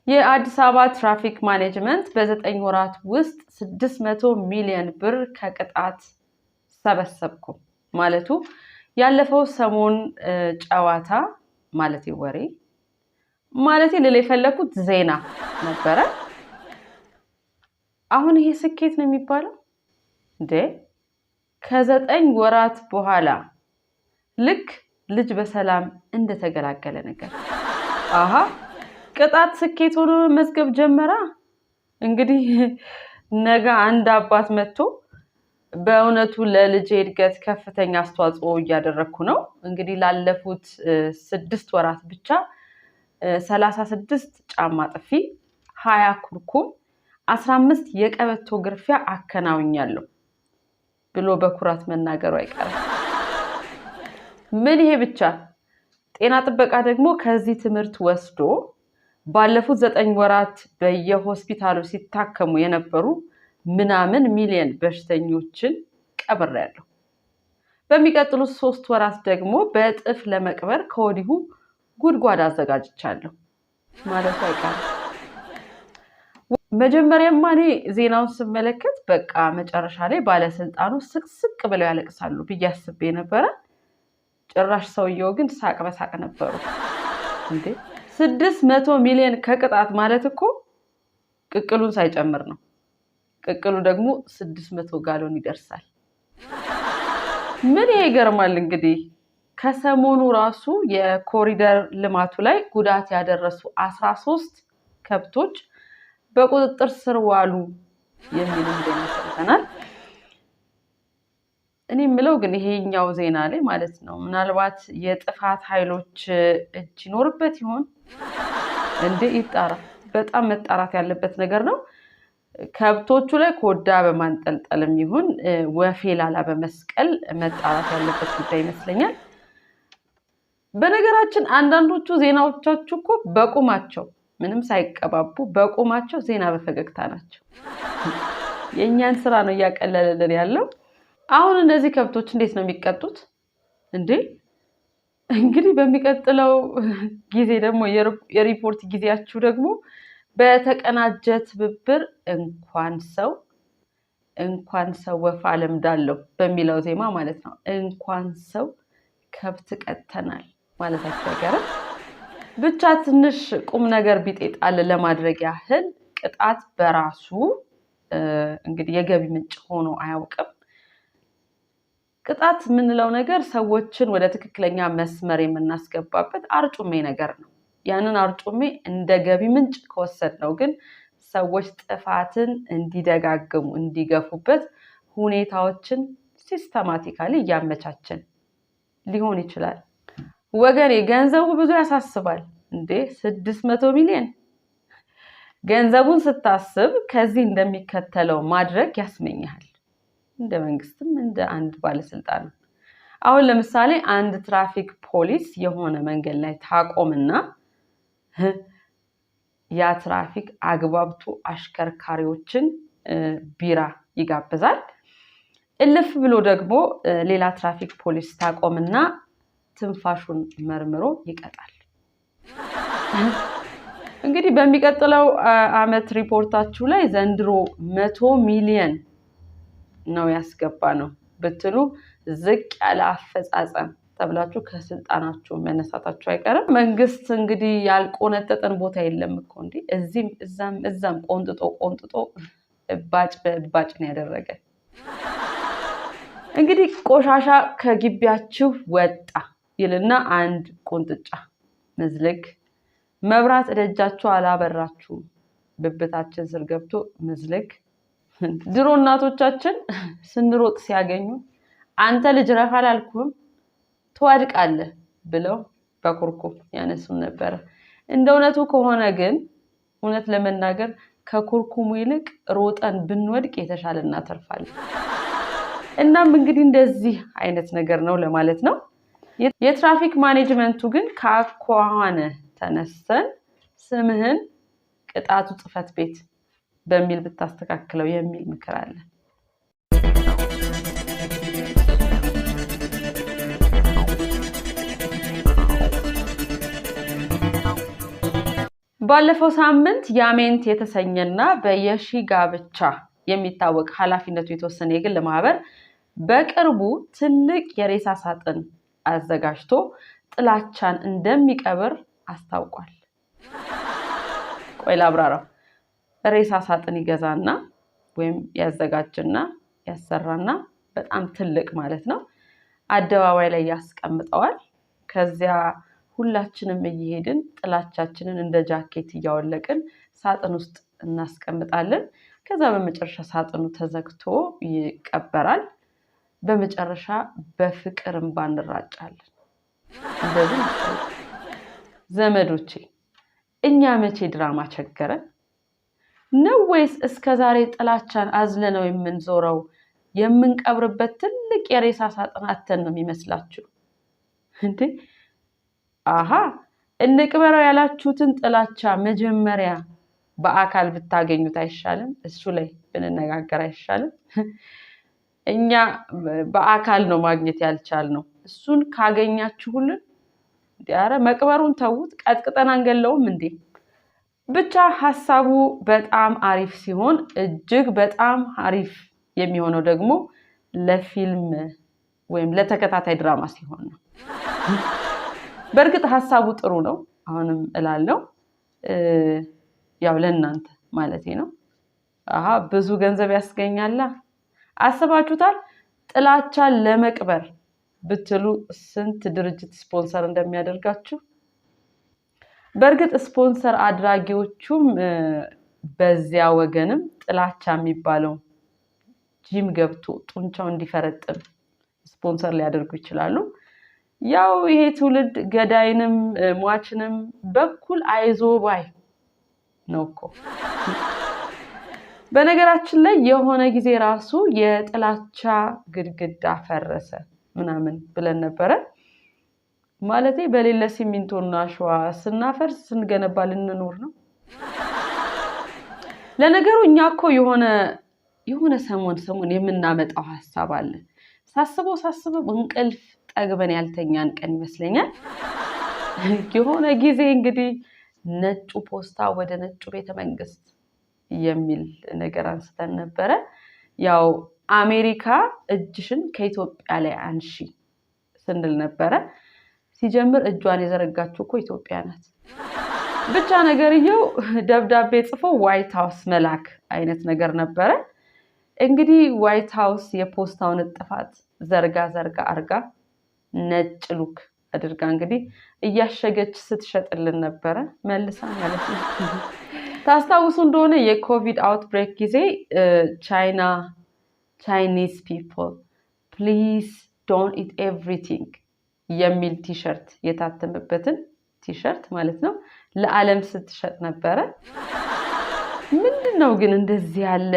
የአዲስ አበባ ትራፊክ ማኔጅመንት በ9 ወራት ውስጥ 600 ሚሊዮን ብር ከቅጣት ሰበሰብኩ ማለቱ ያለፈው ሰሞን ጨዋታ ማለት ወሬ ማለት ለሌ ፈለኩት ዜና ነበረ። አሁን ይሄ ስኬት ነው የሚባለው እንዴ? ከ9 ወራት በኋላ ልክ ልጅ በሰላም እንደተገላገለ ነገር አሃ ቅጣት ስኬት ሆኖ መዝገብ ጀመራ። እንግዲህ ነገ አንድ አባት መጥቶ በእውነቱ ለልጅ እድገት ከፍተኛ አስተዋጽኦ እያደረኩ ነው እንግዲህ ላለፉት 6 ወራት ብቻ 36 ጫማ ጥፊ 20 ኩርኩም 15 የቀበቶ ግርፊያ አከናውኛለሁ ብሎ በኩራት መናገሩ አይቀርም። ምን ይሄ ብቻ ጤና ጥበቃ ደግሞ ከዚህ ትምህርት ወስዶ ባለፉት 9 ወራት በየሆስፒታሉ ሲታከሙ የነበሩ ምናምን ሚሊዮን በሽተኞችን ቀብሬያለሁ። በሚቀጥሉት 3 ወራት ደግሞ በእጥፍ ለመቅበር ከወዲሁ ጉድጓድ አዘጋጅቻለሁ ማለት አይቀርም። መጀመሪያማ እኔ ዜናውን ስመለከት በቃ መጨረሻ ላይ ባለስልጣኑ ስቅስቅ ብለው ያለቅሳሉ ብዬ አስቤ ነበር። ጭራሽ ሰውየው ግን ሳቅ በሳቅ ነበሩ። እንዴ 600 ሚሊዮን ከቅጣት ማለት እኮ ቅቅሉን ሳይጨምር ነው። ቅቅሉ ደግሞ 600 ጋሎን ይደርሳል። ምን ይገርማል እንግዲህ ከሰሞኑ ራሱ የኮሪደር ልማቱ ላይ ጉዳት ያደረሱ 13 ከብቶች በቁጥጥር ስር ዋሉ የሚል ዜና ሰምተናል። እኔ ምለው ግን ይሄኛው ዜና ላይ ማለት ነው ምናልባት የጥፋት ኃይሎች እጅ ይኖርበት ይሆን እንዴ? ይጣራ። በጣም መጣራት ያለበት ነገር ነው። ከብቶቹ ላይ ኮዳ በማንጠልጠልም ይሁን ወፌ ላላ በመስቀል መጣራት ያለበት ጉዳይ ይመስለኛል። በነገራችን አንዳንዶቹ ዜናዎቻችሁ እኮ በቁማቸው ምንም ሳይቀባቡ በቁማቸው ዜና በፈገግታ ናቸው። የኛን ስራ ነው ያቀለለልን ያለው። አሁን እነዚህ ከብቶች እንዴት ነው የሚቀጡት እንዴ? እንግዲህ በሚቀጥለው ጊዜ ደግሞ የሪፖርት ጊዜያችሁ ደግሞ በተቀናጀ ትብብር እንኳን ሰው ወፍ አለምዳለው በሚለው ዜማ ማለት ነው እንኳን ሰው ከብት ቀተናል ማለታቸው አይቀርም። ብቻ ትንሽ ቁም ነገር ቢጤጣል ለማድረግ ያህል ቅጣት በራሱ እንግዲህ የገቢ ምንጭ ሆኖ አያውቅም። ቅጣት የምንለው ነገር ሰዎችን ወደ ትክክለኛ መስመር የምናስገባበት አርጩሜ ነገር ነው። ያንን አርጩሜ እንደ ገቢ ምንጭ ከወሰድነው ግን ሰዎች ጥፋትን እንዲደጋግሙ እንዲገፉበት ሁኔታዎችን ሲስተማቲካሊ እያመቻችን ሊሆን ይችላል። ወገኔ ገንዘቡ ብዙ ያሳስባል እንዴ? 600 ሚሊዮን ገንዘቡን ስታስብ ከዚህ እንደሚከተለው ማድረግ ያስመኛል። እንደ መንግስትም እንደ አንድ ባለስልጣን አሁን ለምሳሌ አንድ ትራፊክ ፖሊስ የሆነ መንገድ ላይ ታቆምና ያ ትራፊክ አግባብቶ አሽከርካሪዎችን ቢራ ይጋብዛል። እልፍ ብሎ ደግሞ ሌላ ትራፊክ ፖሊስ ታቆምና ትንፋሹን መርምሮ ይቀጣል። እንግዲህ በሚቀጥለው አመት ሪፖርታችሁ ላይ ዘንድሮ 100 ሚሊዮን ነው ያስገባ ነው ብትሉ ዝቅ ያለ አፈጻጸም ተብላችሁ ከስልጣናችሁ መነሳታችሁ አይቀርም። መንግስት እንግዲህ ያልቆነጠጠን ቦታ የለም እኮ እንዴ? እዚህም እዛም ቆንጥጦ እባጭ በእባጭ ነው ያደረገ። እንግዲህ ቆሻሻ ከግቢያችሁ ወጣ ይልና አንድ ቁንጥጫ መዝለግ፣ መብራት እደጃችሁ አላበራችሁ ብብታችን ስር ገብቶ መዝለግ። ድሮ እናቶቻችን ስንሮጥ ሲያገኙ አንተ ልጅ ረፍ አላልኩም ትወድቃለህ ብለው በኩርኩም ያነሱን ነበር። እንደውነቱ ከሆነ ግን እውነት ለመናገር ከኩርኩሙ ይልቅ ሮጠን ብንወድቅ የተሻለ እናተርፋለን። እናም እንግዲህ እንደዚህ አይነት ነገር ነው ለማለት ነው። የትራፊክ ማኔጅመንቱ ግን ከአኳኋነ ተነስተን ስምህን ቅጣቱ ጽፈት ቤት በሚል ብታስተካክለው የሚል ምክር አለ። ባለፈው ሳምንት ያሜንት የተሰኘና በየሺ ጋብቻ የሚታወቅ ኃላፊነቱ የተወሰነ የግል ማህበር በቅርቡ ትልቅ የሬሳ ሳጥን አዘጋጅቶ ጥላቻን እንደሚቀብር አስታውቋል። ቆይ ላብራራው። ሬሳ ሳጥን ይገዛና ወይም ያዘጋጅና ያሰራና በጣም ትልቅ ማለት ነው አደባባይ ላይ ያስቀምጠዋል። ከዚያ ሁላችንም እየሄድን ጥላቻችንን እንደ ጃኬት እያወለቅን ሳጥን ውስጥ እናስቀምጣለን። ከዛ በመጨረሻ ሳጥኑ ተዘግቶ ይቀበራል። በመጨረሻ በፍቅር እንባ እንራጫለን። እንደዚህ ዘመዶቼ እኛ መቼ ድራማ ቸገረን ነው ወይስ እስከዛሬ ጥላቻን አዝለነው የምንዞረው የምንቀብርበት ትልቅ የሬሳ ሳጥን አተን ነው የሚመስላችሁ እንዴ? አሃ እንቅበረው ያላችሁትን ጥላቻ መጀመሪያ በአካል ብታገኙት አይሻልም? እሱ ላይ ብንነጋገር አይሻልም? እኛ በአካል ነው ማግኘት ያልቻልነው። እሱን ካገኛችሁልን ዲያረ መቅበሩን ተውት፣ ቀጥቅጠን አንገለውም እንዴ? ብቻ ሐሳቡ በጣም አሪፍ ሲሆን እጅግ በጣም አሪፍ የሚሆነው ደግሞ ለፊልም ወይም ለተከታታይ ድራማ ሲሆን ነው። በእርግጥ ሐሳቡ ጥሩ ነው፣ አሁንም እላለሁ። ያው ለእናንተ ማለቴ ነው። አሃ ብዙ ገንዘብ ያስገኛላ። አስባችሁታል? ጥላቻን ለመቅበር ብትሉ ስንት ድርጅት ስፖንሰር እንደሚያደርጋችሁ። በእርግጥ ስፖንሰር አድራጊዎቹም በዚያ ወገንም ጥላቻ የሚባለው ጂም ገብቶ ጡንቻው እንዲፈረጥም ስፖንሰር ሊያደርጉ ይችላሉ። ያው ይሄ ትውልድ ገዳይንም ሟችንም በኩል አይዞባይ ነው እኮ። በነገራችን ላይ የሆነ ጊዜ ራሱ የጥላቻ ግድግዳ ፈረሰ ምናምን ብለን ነበረ። ማለቴ በሌለ ሲሚንቶና አሸዋ ስናፈርስ ስንገነባ ልንኖር ነው። ለነገሩ እኛ እኮ የሆነ ሰሞን የምናመጣው ሐሳብ አለ። ሳስበው እንቅልፍ ጠግበን ያልተኛን ቀን ይመስለኛል። የሆነ ጊዜ እንግዲህ ነጩ ፖስታ ወደ ነጩ ቤተመንግስት የሚል ነገር አንስተን ነበረ። ያው አሜሪካ እጅሽን ከኢትዮጵያ ላይ አንሺ ስንል ነበረ። ሲጀምር እጇን የዘረጋችው እኮ ኢትዮጵያ ናት። ብቻ ነገርየው ደብዳቤ ጽፎ ዋይት ሃውስ መላክ አይነት ነገር ነበረ። እንግዲህ ዋይት ሃውስ የፖስታውን ጥፋት ዘርጋ አርጋ ነጭ ሉክ አድርጋ እንግዲህ እያሸገች ስትሸጥልን ነበረ መልሳ ማለት ነው። ታስታውሱ እንደሆነ የኮቪድ አውትብሬክ ጊዜ Chinese people please don't eat everything የሚል ቲሸርት የታተመበትን ቲሸርት ማለት ነው ለዓለም ስትሸጥ ነበረ። ምንድነው ግን እንደዚህ ያለ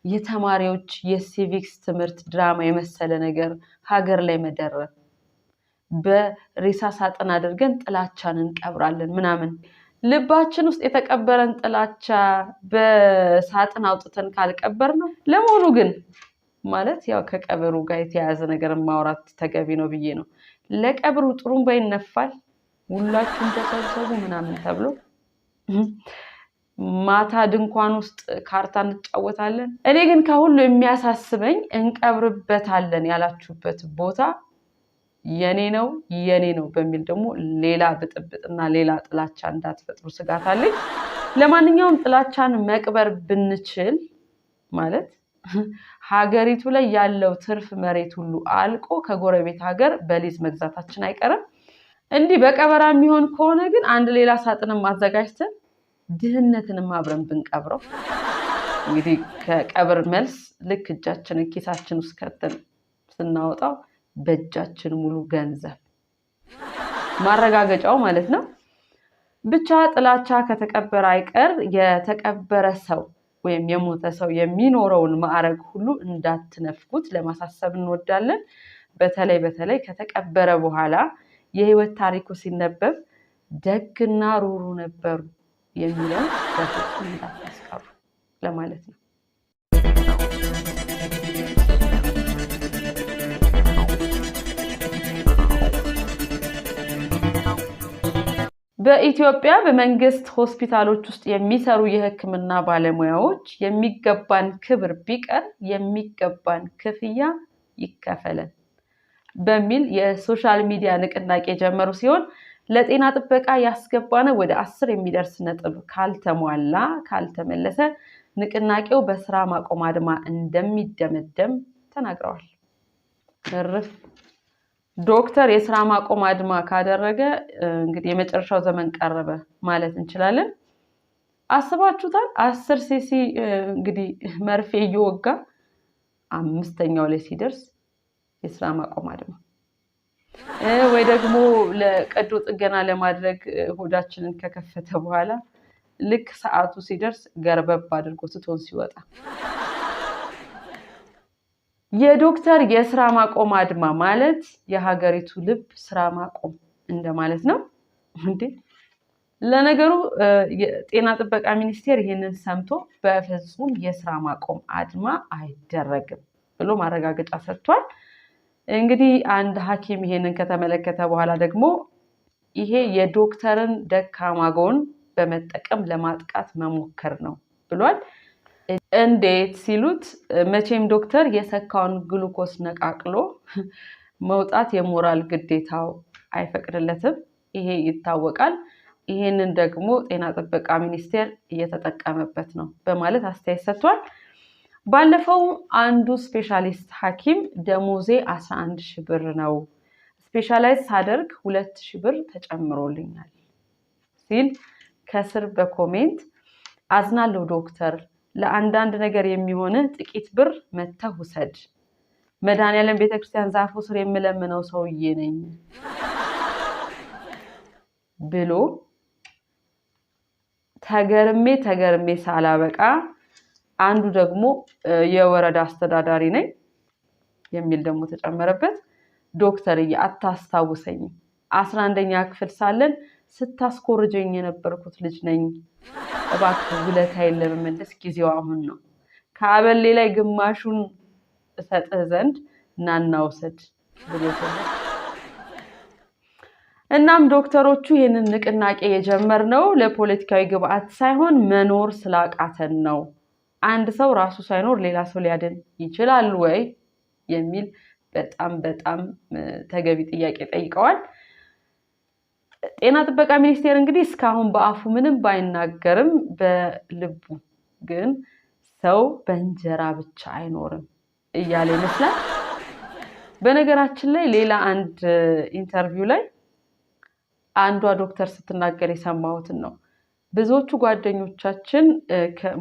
የተማሪዎች የሲቪክስ ትምህርት ድራማ የመሰለ ነገር ሀገር ላይ መደረብ? በሬሳ ሳጥን አድርገን ጥላቻን እንቀብራለን ምናምን። ልባችን ውስጥ የተቀበረን ጥላቻ በሳጥን አውጥተን ካልቀበር ነው። ለመሆኑ ግን ማለት ያው ከቀብሩ ጋር የተያያዘ ነገር ማውራት ተገቢ ነው ብዬ ነው። ለቀብሩ ጥሩምባ ይነፋል፣ ሁላችሁም ተሰብሰቡ ምናምን ተብሎ ማታ ድንኳን ውስጥ ካርታ እንጫወታለን። እኔ ግን ከሁሉ የሚያሳስበኝ እንቀብርበታለን ያላችሁበት ቦታ የኔ ነው በሚል ደግሞ ሌላ ብጥብጥና ሌላ ጥላቻ እንዳትፈጥሩ ስጋት አለኝ። ለማንኛውም ጥላቻን መቅበር ብንችል ማለት ሀገሪቱ ላይ ያለው ትርፍ መሬት ሁሉ አልቆ ከጎረቤት ሀገር በሊዝ መግዛታችን አይቀርም። እንዲህ በቀበራ የሚሆን ከሆነ ግን አንድ ሌላ ሳጥንም አዘጋጅተን ድህነትንም አብረን ብንቀብረው። እንግዲህ ከቀብር መልስ ልክ እጃችንን ኪሳችን ውስጥ ከተን ስናወጣው በእጃችን ሙሉ ገንዘብ ማረጋገጫው ማለት ነው። ብቻ ጥላቻ ከተቀበረ አይቀር የተቀበረ ሰው ወይም የሞተ ሰው የሚኖረውን ማዕረግ ሁሉ እንዳትነፍጉት ለማሳሰብ እንወዳለን። በተለይ ከተቀበረ በኋላ የህይወት ታሪኩ ሲነበብ ደግና ሩሩ ነበሩ የሚለው በፍጹም እንዳታስቀሩ ለማለት ነው። በኢትዮጵያ በመንግስት ሆስፒታሎች ውስጥ የሚሰሩ የሕክምና ባለሙያዎች የሚገባን ክብር ቢቀር የሚገባን ክፍያ ይከፈለን በሚል የሶሻል ሚዲያ ንቅናቄ ጀመሩ ሲሆን ለጤና ጥበቃ ያስገባነው ወደ 10 የሚደርስ ነጥብ ካልተመለሰ ንቅናቄው በስራ ማቆም አድማ እንደሚደመደም ተናግረዋል። ዶክተር የስራ ማቆም አድማ ካደረገ እንግዲህ የመጨረሻው ዘመን ቀረበ ማለት እንችላለን። አስባችሁታል? 10 ሲሲ እንግዲህ መርፌ እየወጋ 5ኛው ላይ ሲደርስ የስራ ማቆም አድማ ወይ ደግሞ ለቀዶ ጥገና ለማድረግ ሆዳችንን ከከፈተ በኋላ ልክ ሰዓቱ ሲደርስ ገርበብ አድርጎ ትቶን ሲወጣ የዶክተር የስራ ማቆም አድማ ማለት የሀገሪቱ ልብ ስራ ማቆም እንደማለት ነው እንዴ? ለነገሩ የጤና ጥበቃ ሚኒስቴር ይሄንን ሰምቶ በፍጹም የስራ ማቆም አድማ አይደረግም ብሎ ማረጋገጫ ሰጥቷል። እንግዲህ አንድ ሐኪም ይሄንን ከተመለከተ በኋላ ደግሞ ይሄ የዶክተርን ደካማ ጎን በመጠቀም ለማጥቃት መሞከር ነው ብሏል። እንዴት ሲሉት መቼም ዶክተር የሰካውን ግሉኮስ ነቃቅሎ መውጣት የሞራል ግዴታው አይፈቅድለትም፣ ይሄ ይታወቃል። ይሄንን ደግሞ ጤና ጥበቃ ሚኒስቴር እየተጠቀመበት ነው በማለት አስተያየት ሰጥቷል። ባለፈው አንዱ ስፔሻሊስት ሐኪም ደሞዜ 11,000 ብር ነው፣ ስፔሻላይዝ ሳደርግ 2,000 ብር ተጨምሮልኛል ሲል ከስር በኮሜንት አዝናለሁ ዶክተር፣ ለአንዳንድ ነገር የሚሆነ ጥቂት ብር መተህ ውሰድ፣ መድኃኒዓለም ቤተክርስቲያን ዛፉ ስር የምለምነው ሰውዬ ነኝ ብሎ ተገርሜ ሳላበቃ አንዱ ደግሞ የወረዳ አስተዳዳሪ ነኝ የሚል ደግሞ ተጨመረበት። ዶክተርዬ አታስታውሰኝ፣ 11ኛ ክፍል ሳለን ስታስኮርጀኝ የነበርኩት ልጅ ነኝ፣ እባክህ ውለታዬን ለመመለስ ጊዜው አሁን ነው፣ ከአበሌ ላይ ግማሹን እሰጥህ ዘንድ ናና ውሰድ ብሎታል። እናም ዶክተሮቹ ይህንን ንቅናቄ የጀመርነው ለፖለቲካዊ ግብአት ሳይሆን መኖር ስላቃተን ነው፣ አንድ ሰው ራሱ ሳይኖር ሌላ ሰው ሊያድን ይችላል ወይ የሚል በጣም ተገቢ ጥያቄ ጠይቀዋል። ጤና ጥበቃ ሚኒስቴር እንግዲህ እስካሁን በአፉ ምንም ባይናገርም በልቡ ግን ሰው በእንጀራ ብቻ አይኖርም እያለ ይመስላል። በነገራችን ላይ ሌላ አንድ ኢንተርቪው ላይ አንዷ ዶክተር ስትናገር የሰማሁትን ነው። ብዙዎቹ ጓደኞቻችን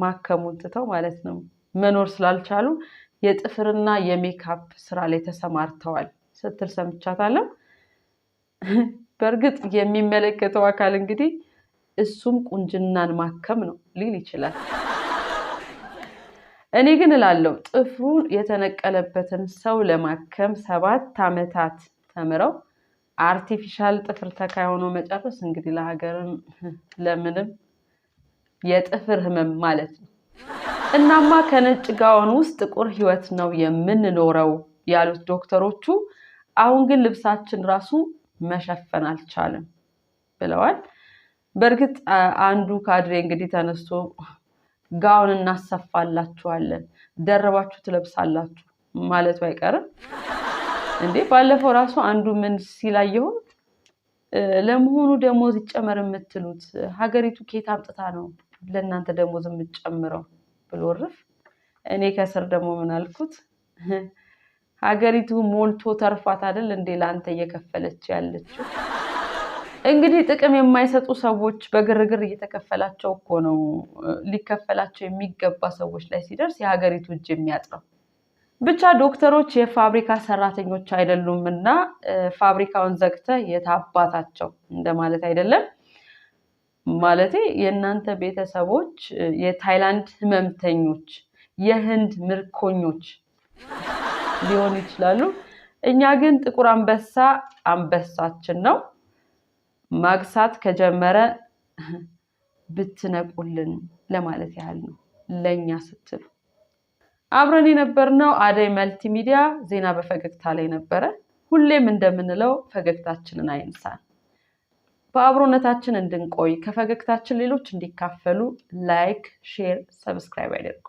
ማከሙን ትተው ማለት ነው መኖር ስላልቻሉ የጥፍርና የሜካፕ ስራ ላይ ተሰማርተዋል ስትል ሰምቻታለሁ። በእርግጥ የሚመለከተው አካል እንግዲህ እሱም ቁንጅናን ማከም ነው ሊል ይችላል። እኔ ግን እላለሁ ጥፍሩ የተነቀለበትን ሰው ለማከም 7 ዓመታት ተምረው አርቲፊሻል ጥፍር ተካይ ሆኖ መጨረስ እንግዲህ ለሀገርም ለምንም የጥፍር ህመም ማለት ነው። እናማ ከነጭ ጋውን ውስጥ ጥቁር ህይወት ነው የምንኖረው ያሉት ዶክተሮቹ አሁን ግን ልብሳችን ራሱ መሸፈን አልቻለም ብለዋል። በእርግጥ አንዱ ካድሬ እንግዲህ ተነስቶ ጋውን እናሰፋላችኋለን ደረባችሁ ትለብሳላችሁ ማለቱ አይቀርም እንዴ። ባለፈው ራሱ አንዱ ምን ሲላየው ለመሆኑ ደሞዝ ይጨመር የምትሉት ሀገሪቱ ከየት አምጥታ ነው ለእናንተ ደሞዝ የምትጨምረው ብሎ ወርፍ። እኔ ከስር ደግሞ ምን አልኩት ሀገሪቱ ሞልቶ ተርፋት አይደል እንዴ ላንተ እየከፈለች ያለችው። እንግዲህ ጥቅም የማይሰጡ ሰዎች በግርግር እየተከፈላቸው እኮ ነው ሊከፈላቸው የሚገባ ሰዎች ላይ ሲደርስ የሀገሪቱ እጅ የሚያጥረው። ብቻ ዶክተሮች የፋብሪካ ሰራተኞች አይደሉምና ፋብሪካውን ዘግተህ የታባታቸው እንደማለት አይደለም። ማለቴ የእናንተ ቤተሰቦች የታይላንድ ህመምተኞች የህንድ ምርኮኞች ሊሆኑ ይችላሉ። እኛ ግን ጥቁር አንበሳ አንበሳችን ነው። ማግሳት ከጀመረ ብትነቁልን ለማለት ያህል ነው ለኛ ስትሉ። አብረን የነበርነው አደይ መልቲ ሚዲያ ዜና በፈገግታ ላይ ነበረ። ሁሌም እንደምንለው ፈገግታችንን አይንሳን። በአብሮነታችን እንድንቆይ ከፈገግታችን ሌሎች እንዲካፈሉ ላይክ፣ ሼር፣ ሰብስክራይብ ያድርጉ።